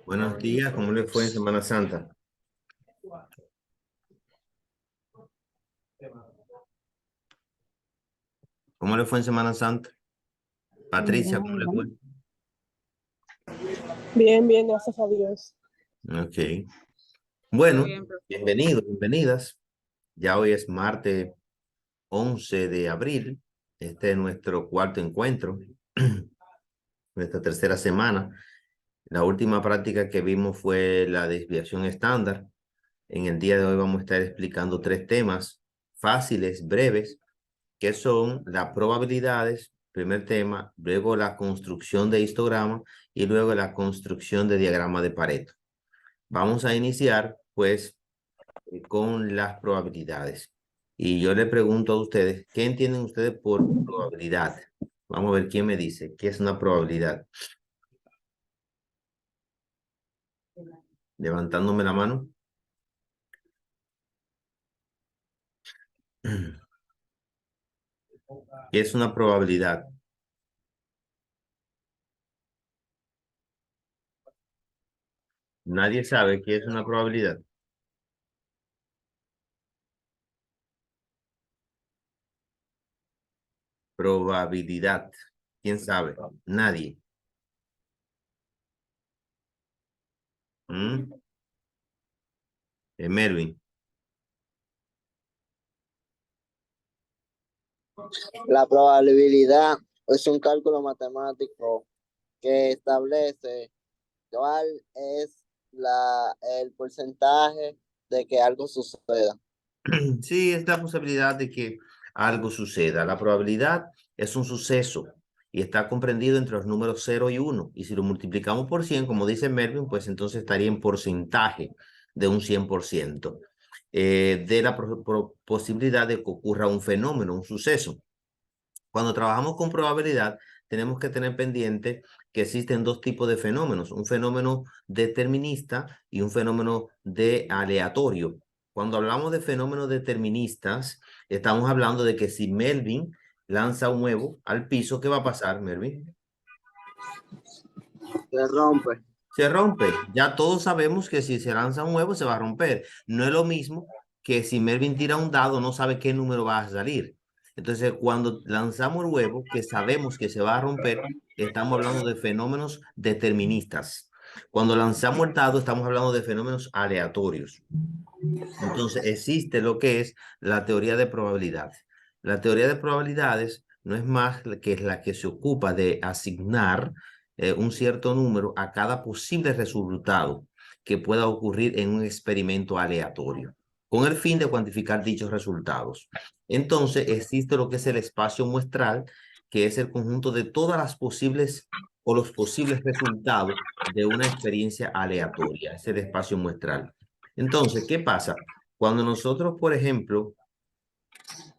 Buenos días, ¿cómo le fue en Semana Santa? ¿Cómo le fue en Semana Santa? Patricia, ¿cómo le fue? Bien, bien, gracias a Dios. Ok. Todo Bueno, bien, profe. bienvenidos, bienvenidas. Ya hoy es martes 11 de abril. Este es nuestro cuarto encuentro, nuestra tercera semana. La última práctica que vimos fue la desviación estándar. En el día de hoy vamos a estar explicando tres temas fáciles, breves, que son las probabilidades, primer tema, luego la construcción de histograma y luego la construcción de diagrama de Pareto. Vamos a iniciar, pues, con las probabilidades. Y yo le pregunto a ustedes, ¿qué entienden ustedes por probabilidad? Vamos a ver quién me dice, ¿qué es una probabilidad? Levantándome la mano. ¿Qué es una probabilidad? Nadie sabe qué es una probabilidad. Probabilidad. ¿Quién sabe? Nadie. ¿Mm? Mervin. La probabilidad es un cálculo matemático que establece cuál es el porcentaje de que algo suceda. Sí, es la posibilidad de que algo suceda. La probabilidad es un suceso y está comprendido entre los números 0 y 1. Y si lo multiplicamos por 100, como dice Mervin, pues entonces estaría en porcentaje de un 100%, de la posibilidad de que ocurra un fenómeno, un suceso. Cuando trabajamos con probabilidad, tenemos que tener pendiente que existen dos tipos de fenómenos, un fenómeno determinista y un fenómeno de aleatorio. Cuando hablamos de fenómenos deterministas, estamos hablando de que si Melvin lanza un huevo al piso, ¿qué va a pasar, Melvin? Se rompe. Se rompe. Ya todos sabemos que si se lanza un huevo, se va a romper. No es lo mismo que si Melvin tira un dado, no sabe qué número va a salir. Entonces, cuando lanzamos el huevo, que sabemos que se va a romper, estamos hablando de fenómenos deterministas. Cuando lanzamos el dado, estamos hablando de fenómenos aleatorios. Entonces, existe lo que es la teoría de probabilidades. La teoría de probabilidades no es más que la que se ocupa de asignar un cierto número a cada posible resultado que pueda ocurrir en un experimento aleatorio, con el fin de cuantificar dichos resultados. Entonces, existe lo que es el espacio muestral, que es el conjunto de todas las posibles o los posibles resultados de una experiencia aleatoria. Es el espacio muestral. Entonces, ¿qué pasa? Cuando nosotros, por ejemplo,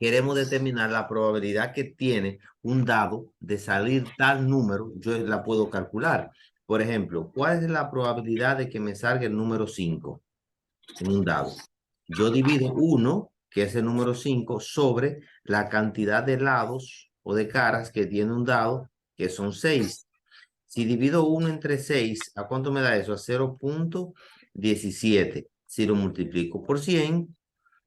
queremos determinar la probabilidad que tiene un dado de salir tal número, yo la puedo calcular. Por ejemplo, ¿cuál es la probabilidad de que me salga el número 5 en un dado? Yo divido 1, que es el número 5, sobre la cantidad de lados o de caras que tiene un dado, que son 6. Si divido 1 entre 6, ¿a cuánto me da eso? A 0.17. Si lo multiplico por 100,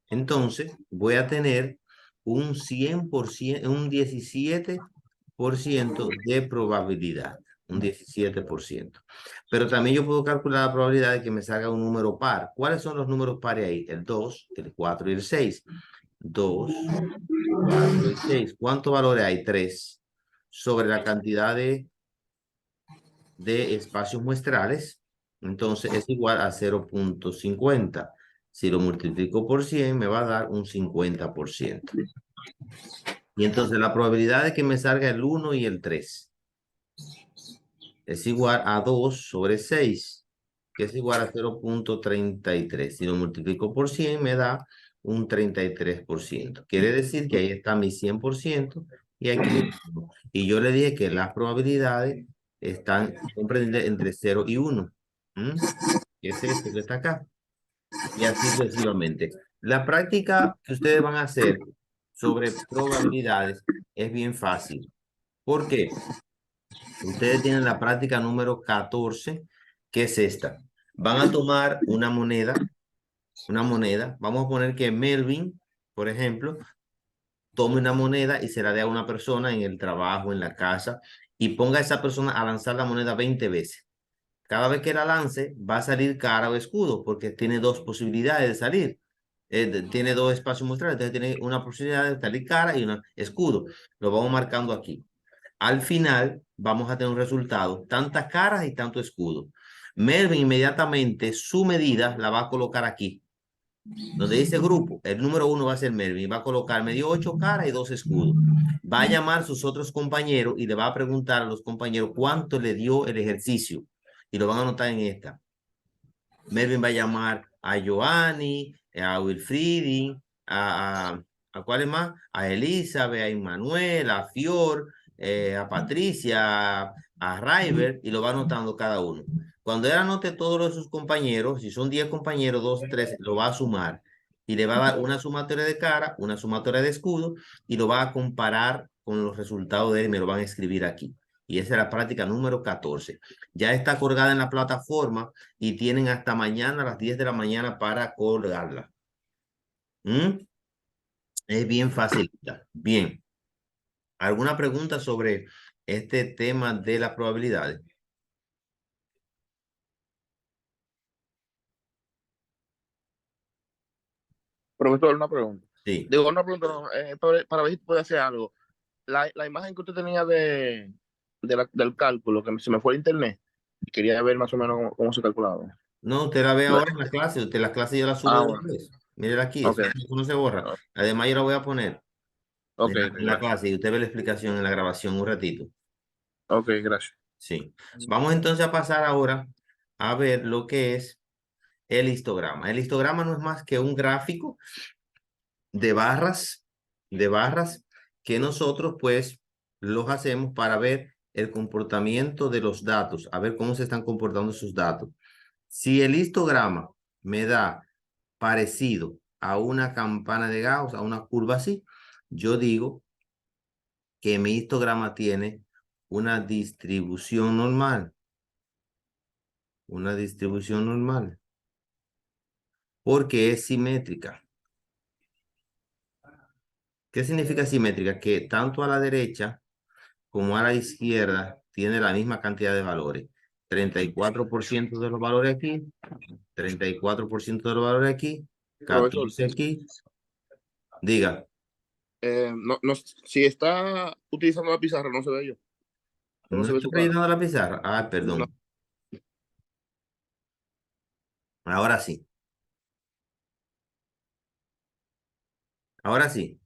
entonces voy a tener un 100%, un 17% de probabilidad. Un 17%. Pero también yo puedo calcular la probabilidad de que me salga un número par. ¿Cuáles son los números pares ahí? El 2, el 4 y el 6. 2, 4 y 6. ¿Cuántos valores hay? 3. Sobre la cantidad de espacios muestrales, entonces es igual a 0.50. Si lo multiplico por 100, me va a dar un 50%. Y entonces la probabilidad de que me salga el 1 y el 3 es igual a 2 sobre 6, que es igual a 0.33. Si lo multiplico por 100, me da un 33%. Quiere decir que ahí está mi 100% y aquí. Y yo le dije que las probabilidades están comprendidas entre 0 y 1. Que es esto que está acá. Y así sucesivamente. La práctica que ustedes van a hacer sobre probabilidades es bien fácil. ¿Por qué? Ustedes tienen la práctica número 14 que es esta. Van a tomar una moneda, vamos a poner que Melvin, por ejemplo, tome una moneda y se la dé a una persona en el trabajo, en la casa, y ponga a esa persona a lanzar la moneda 20 veces. Cada vez que la lance, va a salir cara o escudo, porque tiene dos posibilidades de salir. Tiene dos espacios muestrales, entonces tiene una posibilidad de salir cara y una escudo. Lo vamos marcando aquí. Al final, vamos a tener un resultado, tantas caras y tanto escudo. Melvin inmediatamente su medida la va a colocar aquí. Donde dice grupo, el número 1 va a ser Melvin. Va a colocar, me dio 8 caras y 2 escudos. Va a llamar a sus otros compañeros y le va a preguntar a los compañeros cuánto le dio el ejercicio. Y lo van a anotar en esta. Melvin va a llamar a Joanny, a Wilfridi, ¿a cuáles más? A Elizabeth, a Immanuel, a Fior, a Patricia, a Ryber, y lo va anotando cada uno. Cuando él anote todos los de sus compañeros, si son 10 compañeros, 2, 3, lo va a sumar y le va a dar una sumatoria de cara, una sumatoria de escudo y lo va a comparar con los resultados de él y me lo van a escribir aquí. Y esa es la práctica número 14. Ya está colgada en la plataforma y tienen hasta mañana a las 10 de la mañana para colgarla. ¿Mm? Es bien fácil. Bien. ¿Alguna pregunta sobre este tema de las probabilidades? Profesor, una pregunta. Sí. Digo, una pregunta, no, para ver si puede hacer algo. La imagen que usted tenía del cálculo, que se me fue el internet, quería ver más o menos cómo se calculaba. No, usted la ve No. ahora en la clase. Usted la clase yo la subo Ah, de una bueno. vez. Mírela aquí, Ok. eso no se borra. Además, yo la voy a poner Ok, en la gracias. clase y usted ve la explicación en la grabación un ratito. Ok, gracias. Sí. Vamos entonces a pasar ahora a ver lo que es el histograma. El histograma no es más que un gráfico de barras que nosotros pues los hacemos para ver el comportamiento de los datos, a ver cómo se están comportando sus datos. Si el histograma me da parecido a una campana de Gauss, a una curva así, yo digo que mi histograma tiene una distribución normal. Una distribución normal. Porque es simétrica. ¿Qué significa simétrica? Que tanto a la derecha como a la izquierda tiene la misma cantidad de valores. 34% de los valores aquí, 34% de los valores aquí, Profesor, 14 aquí. Diga. si está utilizando la pizarra, no se ve yo. No ¿No se ve estoy su cara. rellenando la pizarra? Ah, No. perdón. Ahora sí. Ahora sí.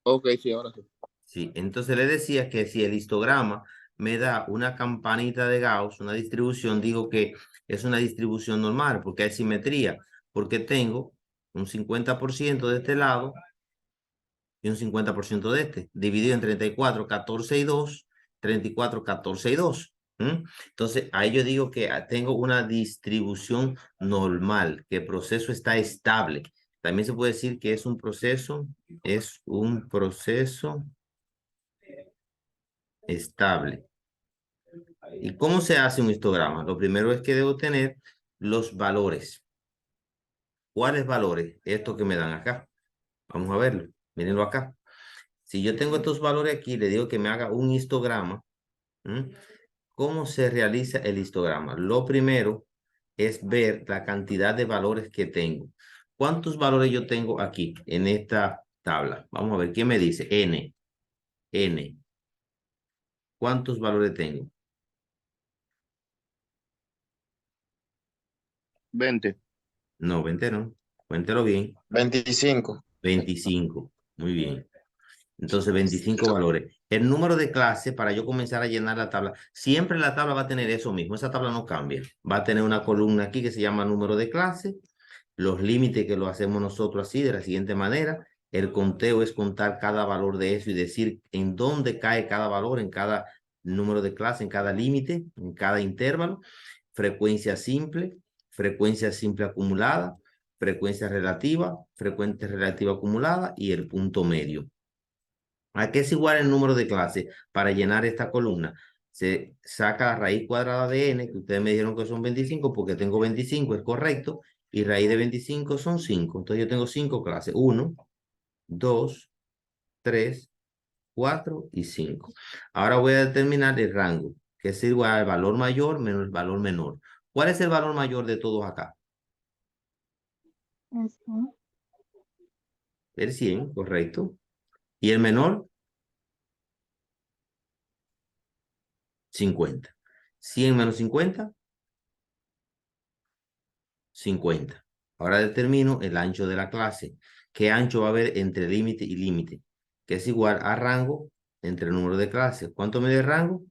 Ok, sí, ahora sí. Sí, entonces le decía que si el histograma me da una campanita de Gauss, una distribución, digo que es una distribución normal porque hay simetría, porque tengo un 50% de este lado y un 50% de este, dividido en 34, 14 y 2, 34, 14 y 2. Entonces, ahí yo digo que tengo una distribución normal, que el proceso está estable. También se puede decir que es un proceso estable. ¿Y cómo se hace un histograma? Lo primero es que debo tener los valores. ¿Cuáles valores? Esto que me dan acá. Vamos a verlo. Mírenlo acá. Si yo tengo estos valores aquí, le digo que me haga un histograma. ¿Cómo se realiza el histograma? Lo primero es ver la cantidad de valores que tengo. ¿Cuántos valores yo tengo aquí en esta tabla? Vamos a ver, ¿qué me dice? N. N. ¿Cuántos valores tengo? 20. No, 20 no. Cuéntelo bien. 25. 25. Muy bien. Entonces, 25 valores. El número de clase, para yo comenzar a llenar la tabla, siempre la tabla va a tener eso mismo. Esa tabla no cambia. Va a tener una columna aquí que se llama número de clase. Los límites que lo hacemos nosotros así, de la siguiente manera. El conteo es contar cada valor de eso y decir en dónde cae cada valor, en cada número de clase, en cada límite, en cada intervalo. Frecuencia simple acumulada, frecuencia relativa acumulada y el punto medio. ¿A qué es igual el número de clase para llenar esta columna? Se saca la raíz cuadrada de n, que ustedes me dijeron que son 25, porque tengo 25, es correcto, y raíz de 25 son 5. Entonces yo tengo 5 clases. 1, 2, 3, 4 y 5. Ahora voy a determinar el rango, que es igual al valor mayor menos el valor menor. ¿Cuál es el valor mayor de todos acá? El 100, correcto. ¿Y el menor? 50. 100 menos 50, 50. Ahora determino el ancho de la clase. ¿Qué ancho va a haber entre límite y límite? Que es igual a rango entre el número de clases. ¿Cuánto mide el rango?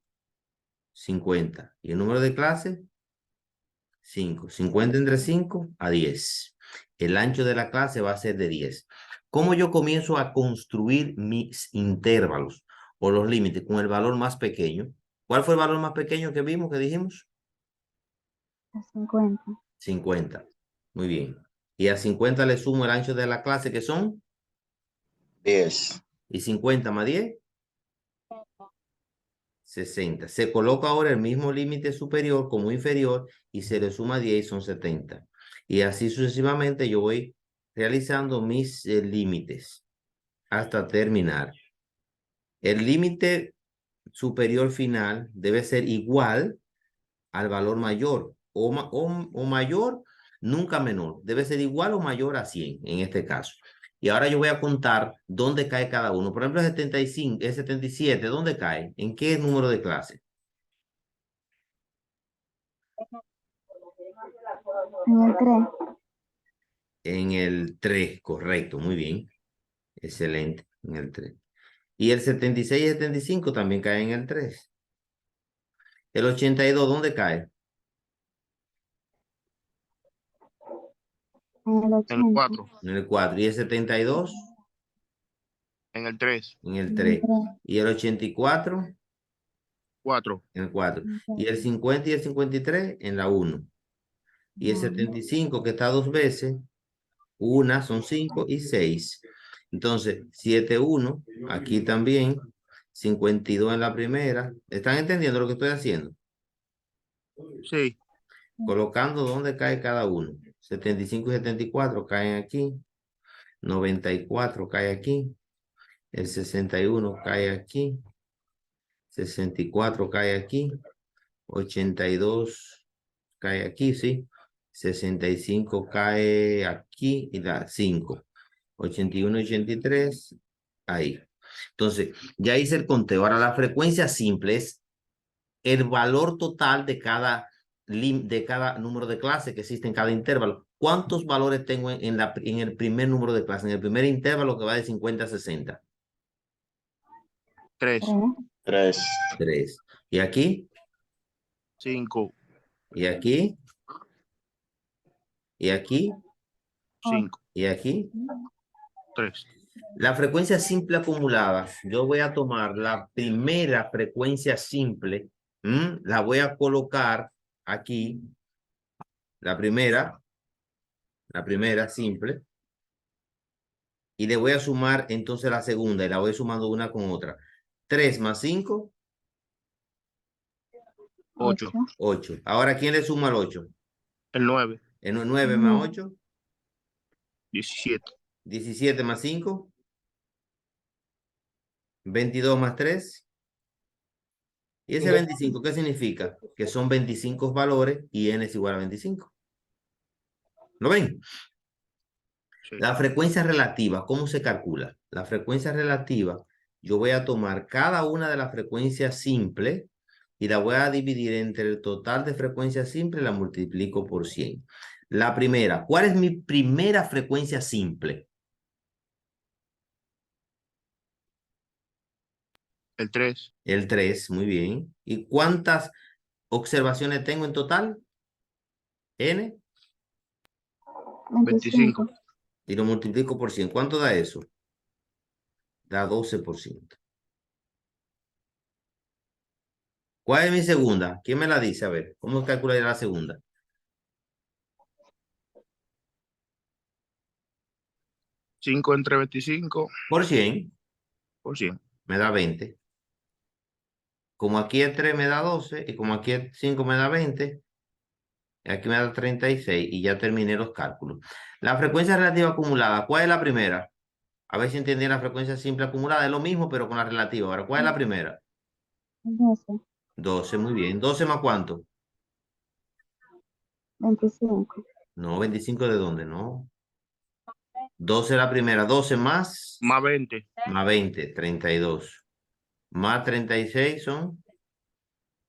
50. ¿Y el número de clases? 5. 50 entre 5 a 10. El ancho de la clase va a ser de 10. ¿Cómo yo comienzo a construir mis intervalos o los límites con el valor más pequeño? ¿Cuál fue el valor más pequeño que vimos, que dijimos? 50. 50. Muy bien. Y a 50 le sumo el ancho de la clase, que son, 10. y 50 más 10, 60. Se coloca ahora el mismo límite superior como inferior y se le suma 10 y son 70. Y así sucesivamente yo voy realizando mis límites hasta terminar. El límite superior final debe ser igual al valor mayor o mayor, nunca menor. Debe ser igual o mayor a 100 en este caso. Y ahora yo voy a contar dónde cae cada uno. Por ejemplo, el 75, el 77, ¿dónde cae? ¿En qué número de clase? En el 3. En el 3, correcto, muy bien. Excelente, en el 3. Y el 76 y 75 también caen en el 3. El 82, ¿dónde cae? En el En el 80. 4, En el 4. ¿Y el 72? en el 3, En el En el 3. 3. ¿Y el 84? 4, En el 4. ¿Y el 50 y el 53? En la 1. Y el 75, que está dos veces, una son 5 y 6. Entonces, 71, aquí también, 52 en la primera. ¿Están entendiendo lo que estoy haciendo? sí, Colocando dónde cae cada uno. 75 y 74 caen aquí. 94 cae aquí. El 61 cae aquí. 64 cae aquí. 82 cae aquí, ¿sí? 65 cae aquí y da 5. 81 y 83, ahí. Entonces, ya hice el conteo. Ahora, la frecuencia simple es el valor total de cada número de clase que existe en cada intervalo. ¿Cuántos valores tengo en el primer número de clase? En el primer intervalo que va de 50 a 60. 3, 3. 3. ¿Y aquí? 5, ¿Y aquí? ¿Y aquí? 5, ¿Y aquí? 3. La frecuencia simple acumulada, yo voy a tomar la primera frecuencia simple, la voy a colocar aquí, la primera simple, y le voy a sumar entonces la segunda, y la voy sumando una con otra. 3 más 5, 8, 8. Ahora, ¿quién le suma al 8? el 9, En 9 más 8, 17, 17 más 5, 22 más 3. ¿Y ese 25 qué significa? Que son 25 valores y n es igual a 25. ¿Lo ven? sí. La frecuencia relativa, ¿cómo se calcula? La frecuencia relativa, yo voy a tomar cada una de las frecuencias simples y la voy a dividir entre el total de frecuencias simples y la multiplico por 100. La primera, ¿cuál es mi primera frecuencia simple? El 3, El 3, muy bien. ¿Y cuántas observaciones tengo en total? N. 25, Y lo multiplico por 100. ¿Cuánto da eso? Da 12%. ¿Cuál es mi segunda? ¿Quién me la dice? A ver, ¿cómo calcularía la segunda? 5 entre 25, Por 100 por 100. me da 20. Como aquí es 3 me da 12 y como aquí es 5 me da 20, aquí me da 36 y ya terminé los cálculos. La frecuencia relativa acumulada, ¿cuál es la primera? A ver si entendí la frecuencia simple acumulada. Es lo mismo, pero con la relativa. Ahora, ¿cuál es la primera? 12, 12, muy bien. ¿12 más cuánto? 25, No, 25 ¿de dónde? No. 12 la primera. 12 Más 20. más 20, 32. Más 36 son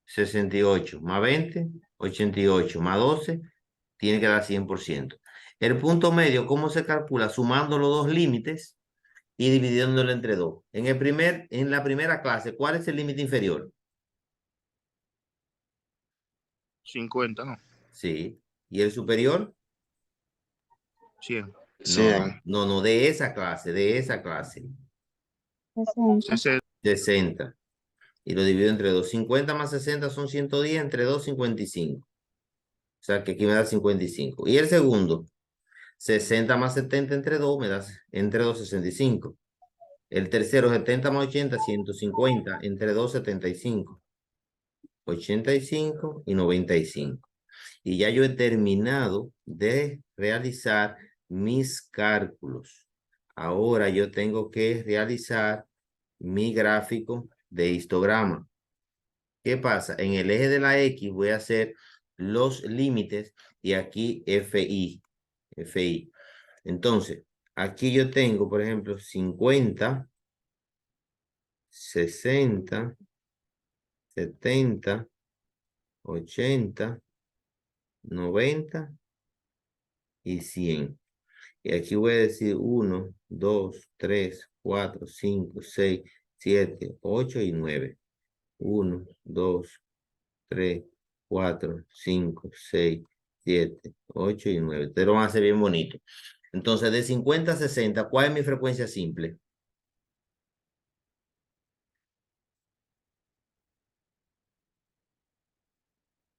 68. Más 20, 88. Más 12, tiene que dar 100%. El punto medio, ¿cómo se calcula? Sumando los dos límites y dividiéndolo entre dos. En la primera clase, ¿cuál es el límite inferior? 50, ¿no? Sí. ¿Y el superior? 100. 100. No, de esa clase, de esa clase. 60, 60. 60. Y lo divido entre 2. 50 más 60 son 110, entre 2, 55. O sea que aquí me da 55. Y el segundo, 60 más 70 entre 2 me da entre 2, 65. El tercero, 70 más 80, 150, entre 2, 75. 85 y 95. Y ya yo he terminado de realizar mis cálculos. Ahora yo tengo que realizar mi gráfico de histograma. ¿Qué pasa? En el eje de la X voy a hacer los límites y aquí FI. FI. Entonces, aquí yo tengo, por ejemplo, 50, 60, 70, 80, 90 y 100. Y aquí voy a decir 1, 2, 3, 4, 5, 6, 7, 8 y 9. 1, 2, 3, 4, 5, 6, 7, 8 y 9. Te lo van a hacer bien bonito. Entonces, de 50 a 60, ¿cuál es mi frecuencia simple?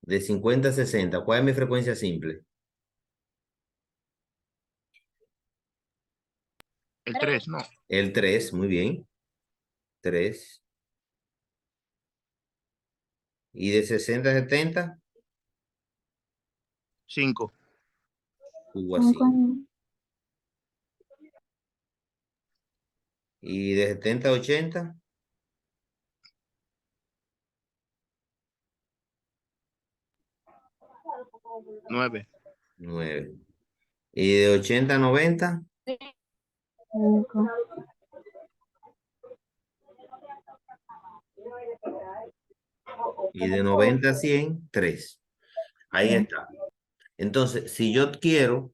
De 50 a 60, ¿cuál es mi frecuencia simple? El 3, no. El 3, muy bien. 3. Y de 60 a 70, 5. tuvo así. 5, Y de 70 a 80, 9. 9. Y de 80 a 90, 5, y de 90 a 100, 3. Ahí está. Entonces, si yo quiero,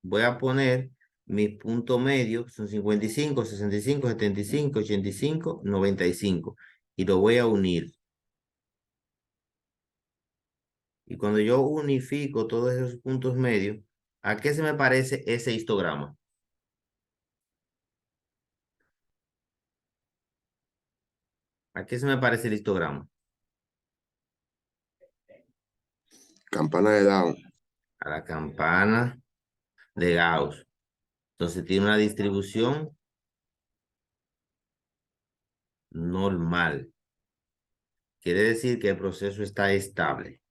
voy a poner mis puntos medios, son 55, 65, 75, 85, 95. Y lo voy a unir. Y cuando yo unifico todos esos puntos medios, ¿a qué se me parece ese histograma? ¿A qué se me parece el histograma? Campana de Down. A la campana de Gauss. Entonces tiene una distribución normal. Quiere decir que el proceso está estable.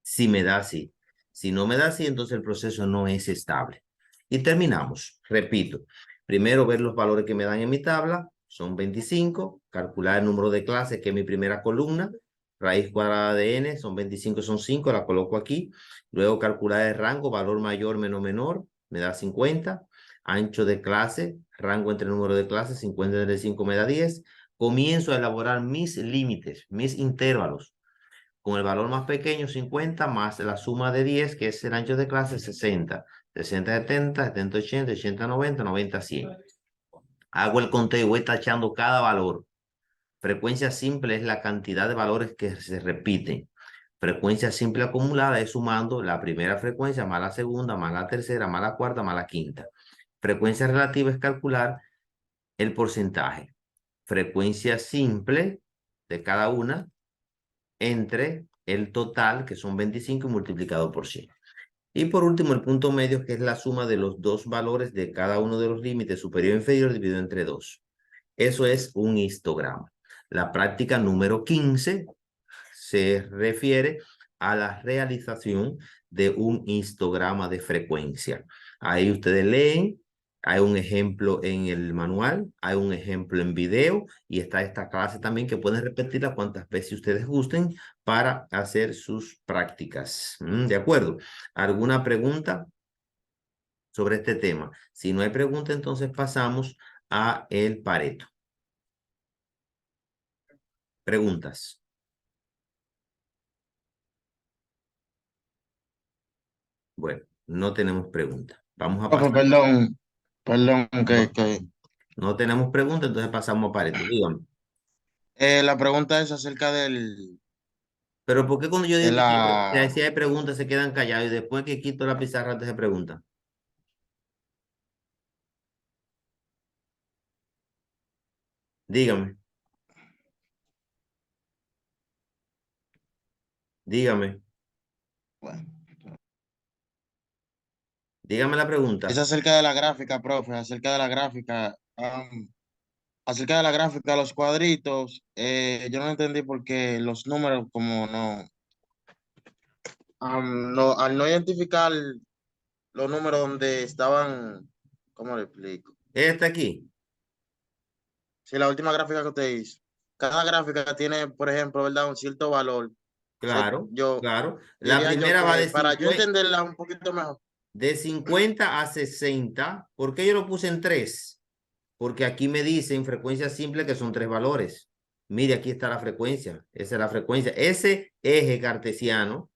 Si me da así. Si no me da así, entonces el proceso no es estable. Y terminamos. Repito. Primero ver los valores que me dan en mi tabla. Son 25. Calcular el número de clases, que es mi primera columna. Raíz cuadrada de n, son 25, son 5, la coloco aquí. Luego calcular el rango, valor mayor menos menor, me da 50. Ancho de clase, rango entre número de clases, 50 entre 5 me da 10. Comienzo a elaborar mis límites, mis intervalos. Con el valor más pequeño, 50, más la suma de 10, que es el ancho de clase, 60. 60, 70, 70, 80, 80, 90, 90, 100. Hago el conteo y voy tachando cada valor. Frecuencia simple es la cantidad de valores que se repiten. Frecuencia simple acumulada es sumando la primera frecuencia más la segunda, más la tercera, más la cuarta, más la quinta. Frecuencia relativa es calcular el porcentaje. Frecuencia simple de cada una entre el total, que son 25, multiplicado por 100. Y por último, el punto medio, que es la suma de los dos valores de cada uno de los límites superior e inferior dividido entre 2. Eso es un histograma. La práctica número 15 se refiere a la realización de un histograma de frecuencia. Ahí ustedes leen, hay un ejemplo en el manual, hay un ejemplo en video y está esta clase también que pueden repetirla cuantas veces ustedes gusten para hacer sus prácticas. ¿De acuerdo? ¿Alguna pregunta sobre este tema? Si no hay pregunta, entonces pasamos a el Pareto. Preguntas. Bueno, no tenemos preguntas. Vamos a Profe, pasar. perdón, No tenemos preguntas, entonces pasamos a Pareto. Dígame. la pregunta es acerca del, Pero ¿por qué cuando yo de digo que la, si hay preguntas se quedan callados y después que quito la pizarra antes se preguntan? Dígame. Dígame. bueno, Dígame la es pregunta. acerca de la gráfica, profe, acerca de la gráfica, los cuadritos, yo no entendí por qué los números como no, al no identificar los números donde estaban, ¿cómo le explico? Esta aquí. Si la última gráfica que usted hizo, cada gráfica tiene, por ejemplo, ¿verdad? Un cierto valor. So, Claro, claro. La diría yo primera va que de para yo 50, entenderla un poquito mejor. de 50 a 60. ¿Por qué yo lo puse en 3? Porque aquí me dice en frecuencia simple que son 3 valores. Mire, aquí está la frecuencia. Esa es la frecuencia. Ese eje cartesiano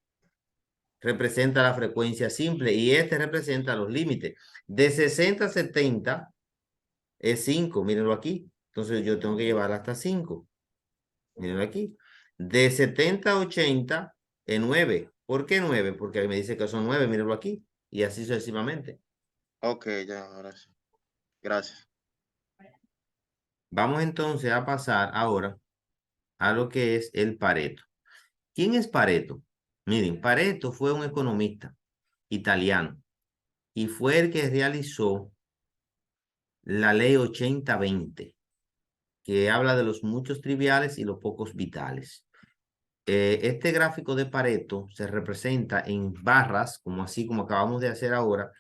representa la frecuencia simple y este representa los límites. De 60 a 70 es 5, mírenlo aquí. Entonces yo tengo que llevar hasta 5. Mírenlo aquí. De 70 a 80 es 9. ¿Por qué 9? Porque me dice que son 9, mírenlo aquí. Y así sucesivamente. Ok, ya, ahora sí. Gracias. Vamos entonces a pasar ahora a lo que es el Pareto. ¿Quién es Pareto? Miren, Pareto fue un economista italiano y fue el que realizó la ley 80-20, que habla de los muchos triviales y los pocos vitales. Este gráfico de Pareto se representa en barras, como así como acabamos de hacer ahora,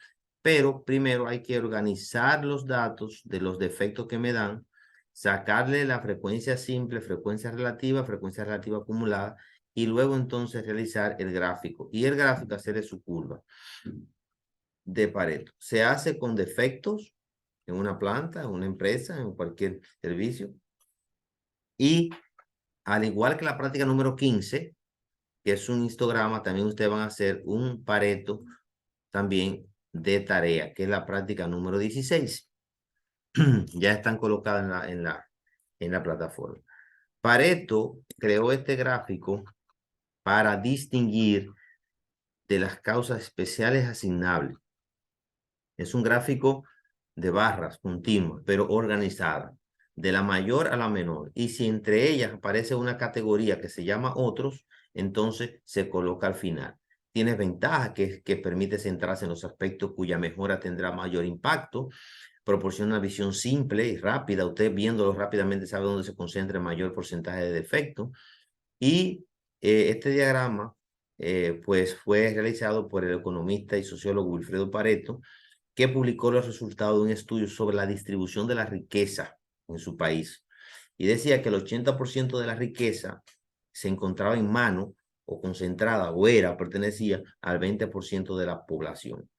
pero primero hay que organizar los datos de los defectos que me dan, sacarle la frecuencia simple, frecuencia relativa acumulada, y luego entonces realizar el gráfico. Y el gráfico hacerle su curva de Pareto. Se hace con defectos en una planta, en una empresa, en cualquier servicio. Y al igual que la práctica número 15, que es un histograma, también ustedes van a hacer un Pareto también de tarea, que es la práctica número 16. Ya están colocadas en la plataforma. Pareto creó este gráfico para distinguir de las causas especiales asignables. Es un gráfico de barras continuas, pero organizada, de la mayor a la menor. Y si entre ellas aparece una categoría que se llama otros, entonces se coloca al final. Tiene ventaja que permite centrarse en los aspectos cuya mejora tendrá mayor impacto. Proporciona una visión simple y rápida. Usted viéndolo rápidamente sabe dónde se concentra el mayor porcentaje de defectos. Y este diagrama pues fue realizado por el economista y sociólogo Wilfredo Pareto, que publicó los resultados de un estudio sobre la distribución de la riqueza en su país. Y decía que el 80% de la riqueza se encontraba en mano o concentrada o pertenecía al 20% de la población.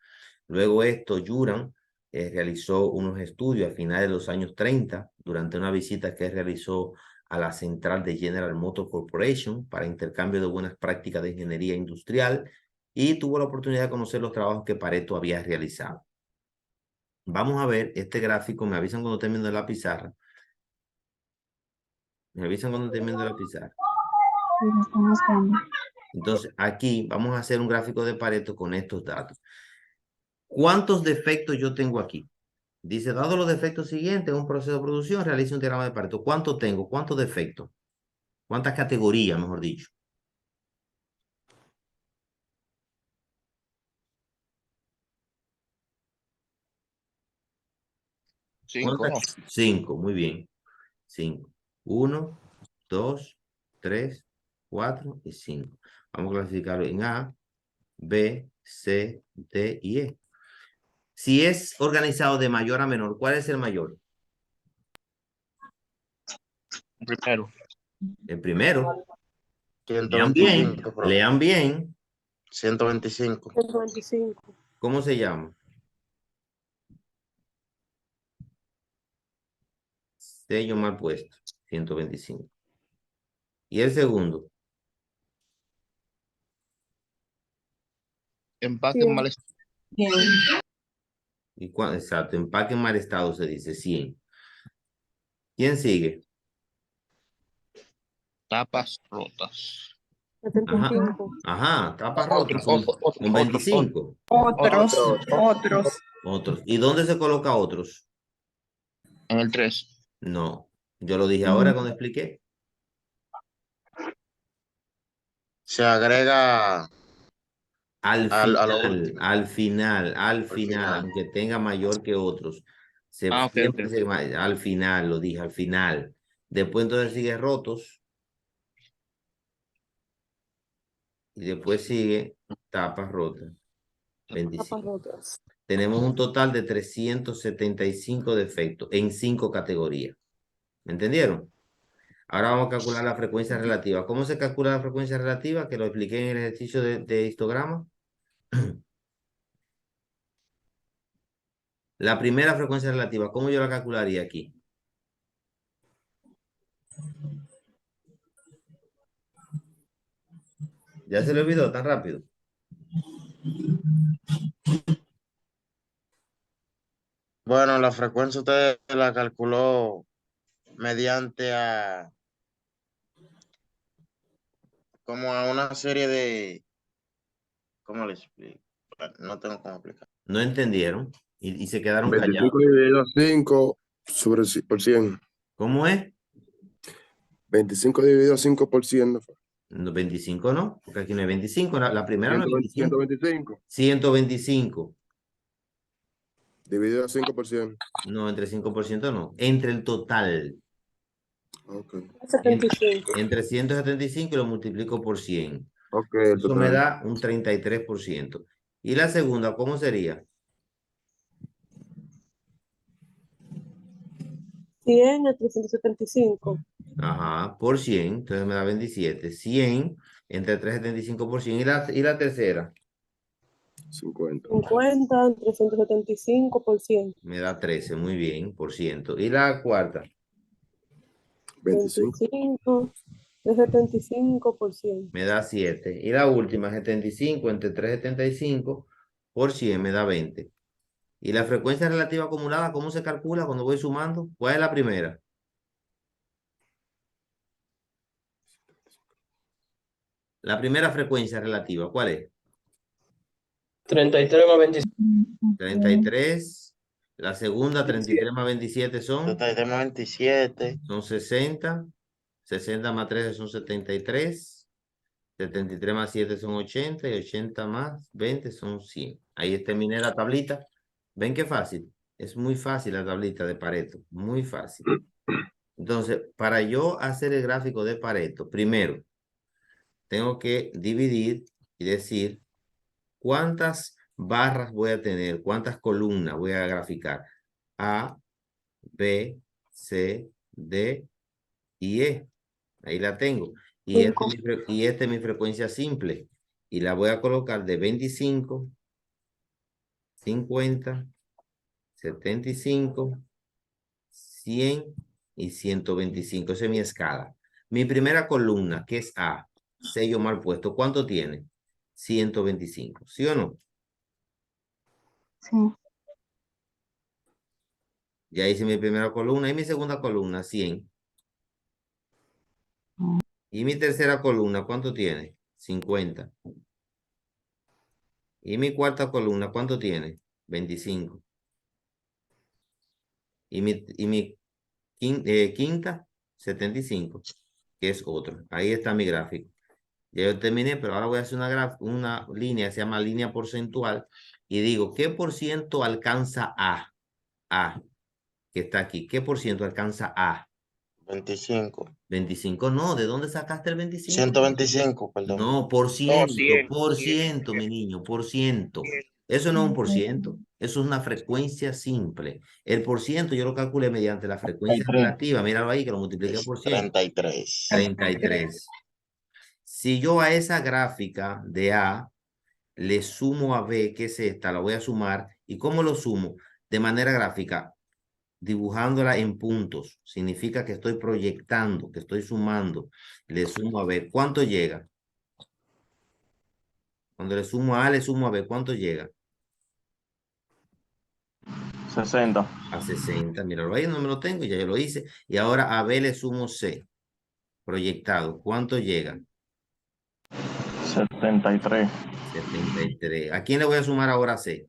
Luego esto, Juran realizó unos estudios a finales de los años 30 durante una visita que realizó a la central de General Motors Corporation para intercambio de buenas prácticas de ingeniería industrial y tuvo la oportunidad de conocer los trabajos que Pareto había realizado. Vamos a ver este gráfico, me avisan cuando termine la pizarra. Me avisan cuando termine la pizarra. Sí, lo estamos viendo. Entonces, aquí vamos a hacer un gráfico de Pareto con estos datos. ¿Cuántos defectos yo tengo aquí? Dice, dado los defectos siguientes, un proceso de producción, realiza un diagrama de Pareto. ¿Cuánto tengo? ¿Cuántos defectos? ¿Cuántas categorías, mejor dicho? 5, ¿no? ¿Cuántas? 5, muy bien. 5. 1, 2, 3, 4 y 5. Vamos a clasificarlo en A, B, C, D y E. Si es organizado de mayor a menor, ¿cuál es el mayor? Primero. El primero. Lean bien, 125, profe. lean bien. 125. 125. ¿Cómo se llama? Sello mal puesto, 125. ¿Y el segundo? Empaque Cien. mal estado. Bien. Exacto, empaque en mal estado se dice 100. ¿Quién sigue? Tapas rotas. 75. Ajá, tapas rotas Otros, con otros. 25. Otros, otros. Otros. ¿Y dónde se coloca otros? En el 3. No, yo lo dije ahora cuando expliqué. Se agrega Al a lo final, último. al final, al final, final. aunque tenga mayor que otros. Ok. Siempre al final, lo dije, al final. Después entonces sigue rotos. Y después sigue tapas rotas. Tapas 25. rotas. Tenemos un total de 375 defectos en 5 categorías. ¿Me entendieron? Ahora vamos a calcular la frecuencia relativa. ¿Cómo se calcula la frecuencia relativa? Que lo expliqué en el ejercicio de histograma. La primera frecuencia relativa, ¿cómo yo la calcularía aquí? ¿Ya se le olvidó tan rápido? Bueno, la frecuencia usted la calculó mediante como a una serie de, ¿cómo le explico? No tengo cómo explicar. No entendieron y se quedaron 25 callados. dividido a 5 por 100. ¿Cómo es? 25 dividido a 5 por 100. No, 25 no, porque aquí no hay 25. La primera no es 25. 125 125. dividido a 5 por 100. No, entre 5% no. Entre el total. Ok. 75. Entre 175 y lo multiplico por 100. Ok, Eso me total. da un 33%. ¿Y la segunda, cómo sería? 100 a 375. Ajá, por 100, entonces me da 27. 100 entre 375 por 100. ¿Y la tercera? 50. 50 a 375 por 100. Me da 13, muy bien, por ciento. ¿Y la cuarta? 25. 25, 375 por 100. Me da 7. Y la última, 75 entre 375 por 100 me da 20. ¿Y la frecuencia relativa acumulada, cómo se calcula cuando voy sumando? ¿Cuál es la primera? La primera frecuencia relativa, ¿cuál es? 33 más 25. 33. La segunda, 33 más 27 son 27. 60. 60 más 13 son 73. 73 más 7 son 80 y 80 más 20 son 100. Ahí terminé la tablita. ¿Ven qué fácil? Es muy fácil la tablita de Pareto, muy fácil. Entonces, para yo hacer el gráfico de Pareto, primero, tengo que dividir y decir cuántas barras voy a tener, cuántas columnas voy a graficar. A, B, C, D y E. Ahí la tengo. Y esta es mi frecuencia simple. Y la voy a colocar de 25, 50, 75, 100 y 125. Esa es mi escala. Mi primera columna, que es A, sello mal puesto, ¿cuánto tiene? 125, ¿sí o no? Sí. Ya hice mi primera columna y mi segunda columna, 100. Y mi tercera columna, ¿cuánto tiene? 50. Y mi cuarta columna, ¿cuánto tiene? 25. Y mi quinta, 75, que es otro. Ahí está mi gráfico. Ya yo terminé, pero ahora voy a hacer una línea que se llama línea porcentual y digo, ¿qué por ciento alcanza A? A, que está aquí. ¿Qué por ciento alcanza A? 25. 25 no, ¿de dónde sacaste el 25? 125, perdón. No, por No, ciento, mi niño, por ciento. Eso no es un por ciento, eso es una frecuencia simple. El por ciento yo lo calculé mediante la frecuencia 33. relativa, míralo ahí que lo multipliqué Es por 100. 33. 33. Si yo a esa gráfica de A le sumo a B, que es esta, la voy a sumar. ¿Y cómo lo sumo? De manera gráfica, dibujándola en puntos. Significa que estoy proyectando, que estoy sumando. Le sumo a B. ¿Cuánto llega? Cuando le sumo a A, le sumo a B. ¿Cuánto llega? 60. A 60. Míralo ahí, no me lo tengo, ya yo lo hice. Y ahora a B le sumo C. Proyectado. ¿Cuánto llega? 73. 73. ¿A quién le voy a sumar ahora C?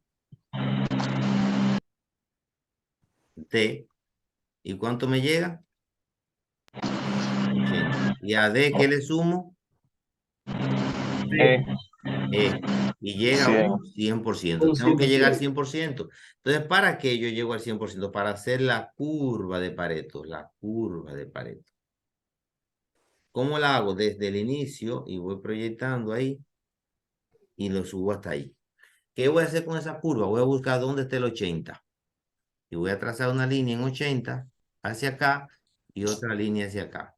D. ¿Y cuánto me llega? 80. ¿Y a D qué le sumo? E. Y llega a 100. un 100%. Tengo que llegar al 100%. Entonces, ¿para qué yo llego al 100%? Para hacer la curva de Pareto. La curva de Pareto. ¿Cómo la hago? Desde el inicio y voy proyectando ahí y lo subo hasta ahí. ¿Qué voy a hacer con esa curva? Voy a buscar dónde está el 80. Y voy a trazar una línea en 80 hacia acá y otra línea hacia acá.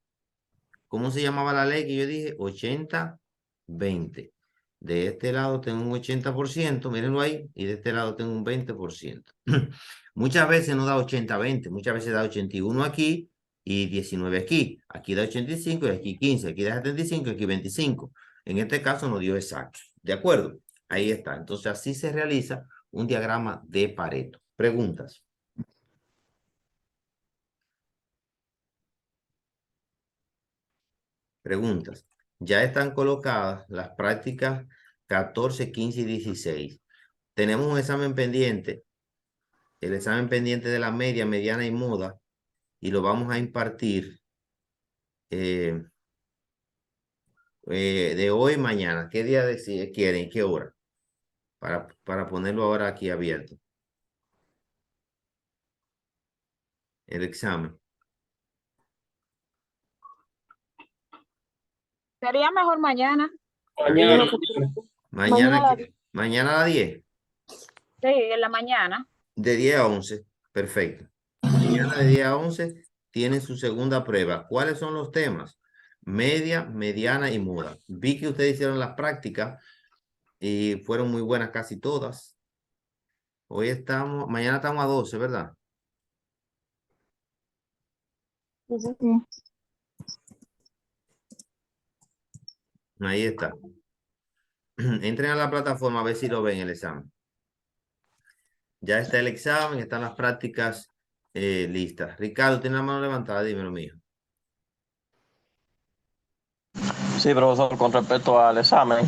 ¿Cómo se llamaba la ley que yo dije? 80-20. De este lado tengo un 80%, mírenlo ahí, y de este lado tengo un 20%. Muchas veces no da 80-20, muchas veces da 81 aquí y 19 aquí. Aquí da 85 y aquí 15, aquí da 75 y aquí 25. En este caso no dio exacto. ¿De acuerdo? Ahí está. Entonces así se realiza un diagrama de Pareto. Preguntas. Preguntas. Ya están colocadas las prácticas 14, 15 y 16. Tenemos un examen pendiente, el examen pendiente de la media, mediana y muda, y lo vamos a impartir eh, de hoy y mañana. ¿Qué día quieren? ¿Qué hora? Para ponerlo ahora aquí abierto. El examen. Sería mejor mañana. Mañana, Mañana, a las 10. mañana a las 10. Sí, en la mañana. De 10 a 11. Perfecto. Mañana de 10 a 11 tienen su segunda prueba. ¿Cuáles son los temas? Media, mediana y muda. Vi que ustedes hicieron las prácticas y fueron muy buenas casi todas. Mañana estamos a 12, ¿verdad? Ujú. Ahí está. Entren a la plataforma a ver si lo ven el examen. Ya está el examen, están las prácticas listas. Ricardo, tiene la mano levantada, dímelo mío. Sí, profesor, con respecto al examen,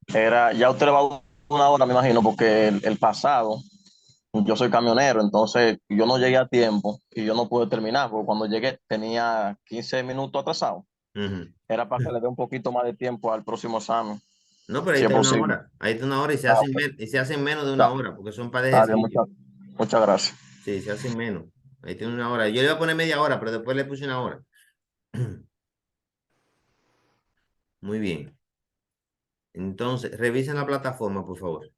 ya usted le va a dar una hora, me imagino, porque el pasado, yo soy camionero, entonces yo no llegué a tiempo y yo no pude terminar, porque cuando llegué tenía 15 minutos atrasado. Ujú. Era para que le dé un poquito más de tiempo al próximo examen, No, pero ahí si es está una posible. hora. Ahí está una hora y Ah, ok. y se hacen menos de una Está, hora, porque son para de está bien, ejercicio. muchas gracias. Sí, se hacen menos. Ahí tiene una hora. Yo le iba a poner media hora, pero después le puse una hora. Muy bien. Entonces, revisen la plataforma, por favor,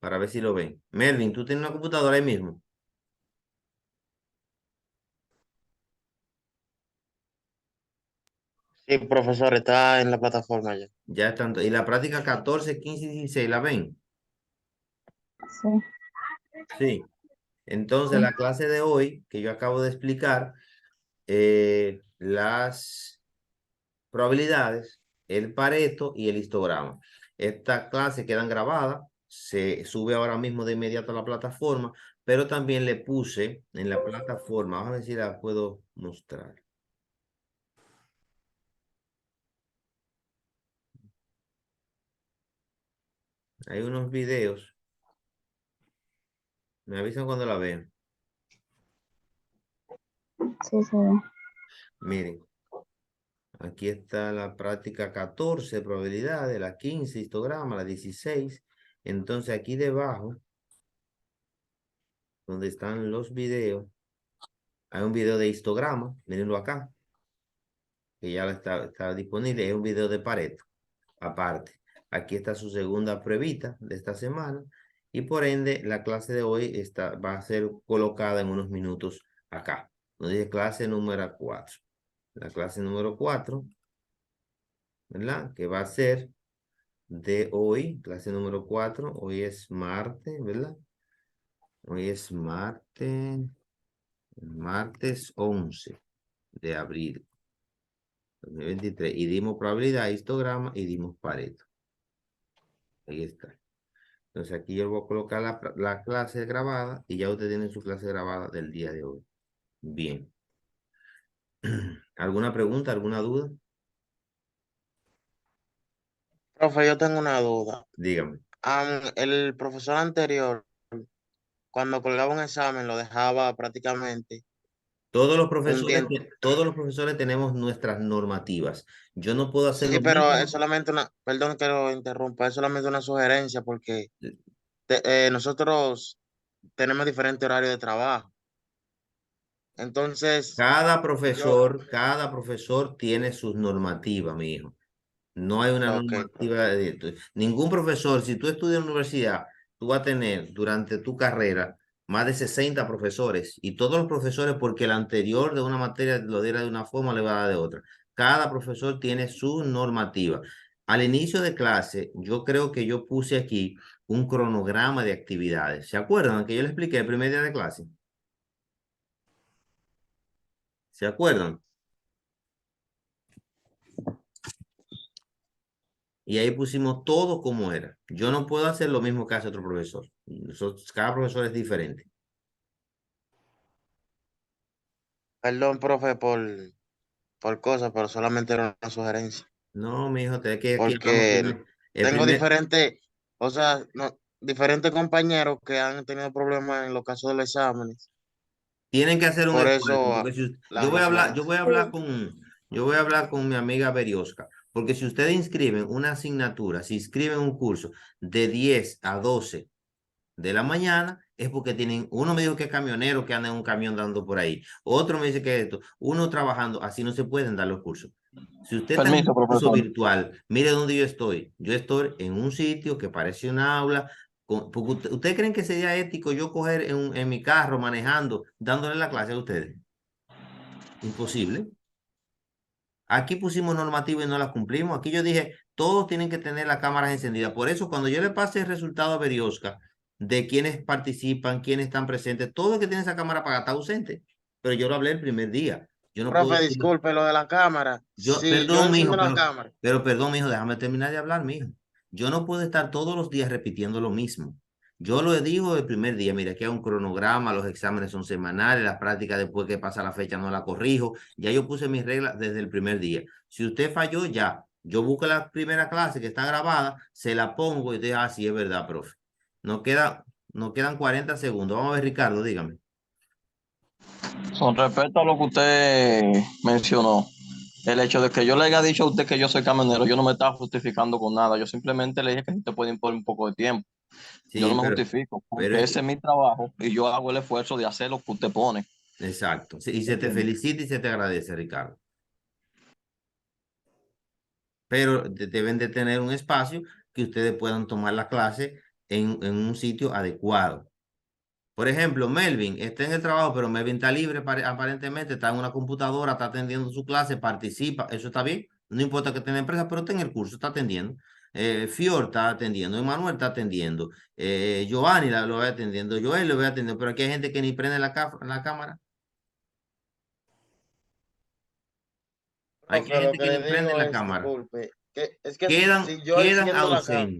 para ver si lo ven. Melvin, ¿tú tienes una computadora ahí mismo? Sí, profesor, está en la plataforma ya. Ya están. Y la práctica 14, 15 y 16, ¿la ven? Sí. Sí. Entonces, la clase de hoy, que yo acabo de explicar, las probabilidades, el Pareto y el histograma. Esta clase quedan grabadas, se sube ahora mismo de inmediato a la plataforma, pero también le puse en la plataforma, vamos a ver si la puedo mostrar. Hay unos videos, me avisan cuando la vean. Sí, sí. Miren, aquí está la práctica 14, probabilidades, la 15, histograma, la 16. Entonces aquí debajo, donde están los videos, Hay un video de histograma, mírenlo acá, que ya está disponible. Es un video de Pareto, aparte. Aquí está su segunda pruebita de esta semana. Y por ende, la clase de hoy va a ser colocada en unos minutos acá. Nos dice clase número 4. La clase número 4, ¿verdad? Que va a ser de hoy, clase número 4. Hoy es martes, ¿verdad? Hoy es martes 11 de abril 2023. Y dimos probabilidad, histograma y dimos Pareto. Ahí está. Entonces aquí yo voy a colocar la clase grabada y ya ustedes tienen su clase grabada del día de hoy. Bien. ¿Alguna pregunta, alguna duda? Profe, yo tengo una duda. Dígame. El profesor anterior, cuando colgaba un examen, lo dejaba prácticamente un tiempo. Todos los profesores tenemos nuestras normativas. Yo no puedo hacer Sí, lo pero es mismo. solamente perdón que lo interrumpa, es solamente una sugerencia porque nosotros tenemos diferente horario de trabajo. Entonces, yo, Cada profesor tiene sus normativas, mi hijo. No hay una ok, normativa de esto. Ningún profesor, si tú estudias en la universidad, tú vas a tener durante tu carrera más de 60 profesores y todos los profesores, porque el anterior de una materia lo diera de una forma, le va a dar de otra. Cada profesor tiene su normativa. Al inicio de clase, yo creo que yo puse aquí un cronograma de actividades. ¿Se acuerdan que yo les expliqué el primer día de clase? ¿Se acuerdan? Y ahí pusimos todo como era. Yo no puedo hacer lo mismo que hace otro profesor. Cada profesor es diferente. perdón, profe, por cosas, pero solamente era una sugerencia. No, mi hijo, que aquí hablamos Porque el tengo primer, diferentes, o sea, no, diferentes compañeros que han tenido problemas en los casos de los exámenes. tienen que hacer un Por esfuerzo, eso porque la sugerencia. yo voy a hablar con mi amiga Berioska, porque si ustedes inscriben una asignatura, si inscriben un curso de 10 a 12 de la mañana, es porque tienen, uno me dijo que es camionero, que anda en un camión dando por ahí, otro me dice que esto, uno trabajando, así no se pueden dar los cursos. Si usted está en Permiso, un curso profesor. virtual, mire dónde yo estoy. Yo estoy en un sitio que parece un aula. Porque ¿ustedes creen que sería ético yo coger en mi carro manejando, dándole la clase a ustedes? Imposible. Aquí pusimos normativa y no la cumplimos. Aquí yo dije, todos tienen que tener las cámaras encendidas. Por eso, cuando yo le pase el resultado a Berioska de quienes participan, quienes están presentes, todo el que tiene esa cámara apagada está ausente. Pero yo lo hablé el primer día. Yo no puedo Profe, decirlo. disculpe lo de la cámara. Si yo Perdón, enciendo mijo, la cámara, perdón, mijo, déjame terminar de hablar, mijo. Yo no puedo estar todos los días repitiendo lo mismo. Yo lo digo el primer día, mira, aquí hay un cronograma, los exámenes son semanales, las prácticas después que pasa la fecha no la corrijo. Ya yo puse mis reglas desde el primer día. Si usted falló, ya. Yo busco la primera clase que está grabada, se la pongo y digo, ah, sí, es verdad, profe. Nos quedan 40 segundos. Vamos a ver, Ricardo, dígame. Con respecto a lo que usted mencionó, el hecho de que yo le haya dicho a usted que yo soy camionero, yo no me estaba justificando con nada. Yo simplemente le dije que usted puede imponer un poco de tiempo. Yo Sí, no me justifico, pero porque ese es mi trabajo y yo hago el esfuerzo de hacer lo que usted pone. exacto. Sí, y se te ¿Entiende? felicita y se te agradece, Ricardo. Pero deben de tener un espacio que ustedes puedan tomar la clase en un sitio adecuado. Por ejemplo, Melvin está en el trabajo, pero Melvin está libre aparentemente, está en una computadora, está atendiendo su clase, participa, eso está bien, no importa que esté en la empresa, pero está en el curso, está atendiendo. Fior está atendiendo, Emanuel está atendiendo, Giovanni lo va atendiendo, Joel lo va atendiendo, pero aquí hay gente que ni prende la cámara, hay profe, lo gente que que le ni prende digo la es, cámara, disculpe, que es que quedan, si yo quedan enciendo la cámara, ausentes.